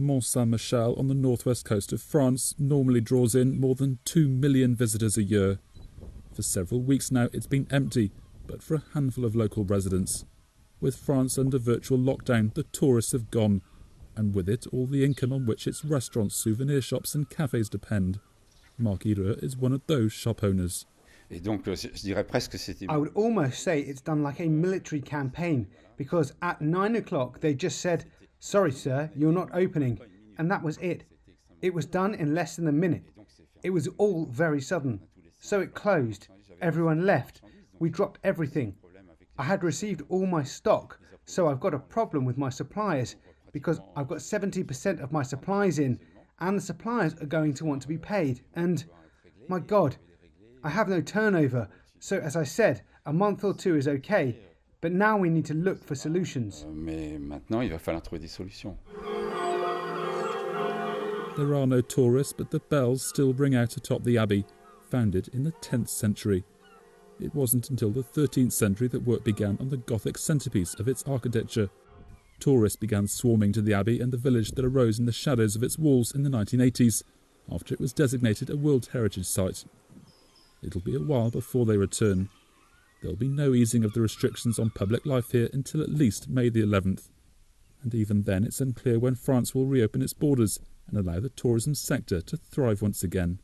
Mont Saint-Michel on the northwest coast of France normally draws in more than 2 million visitors a year. For several weeks now it's been empty, but for a handful of local residents. With France under virtual lockdown, the tourists have gone, and with it all the income on which its restaurants, souvenir shops and cafes depend. Marc Hireux is one of those shop owners. I would almost say it's done like a military campaign, because at 9 o'clock they just said, "Sorry sir, you're not opening," and that was it. It was done in less than a minute. It was all very sudden. So it closed. Everyone left. We dropped everything. I had received all my stock, so I've got a problem with my suppliers, because I've got 70% of my supplies in, and the suppliers are going to want to be paid. And, my God, I have no turnover. So as I said, a month or two is okay, but now we need to look for solutions. There are no tourists, but the bells still ring out atop the abbey, founded in the 10th century. It wasn't until the 13th century that work began on the Gothic centrepiece of its architecture. Tourists began swarming to the abbey and the village that arose in the shadows of its walls in the 1980s, after it was designated a World Heritage Site. It'll be a while before they return. There'll be no easing of the restrictions on public life here until at least May the 11th. And even then it's unclear when France will reopen its borders and allow the tourism sector to thrive once again.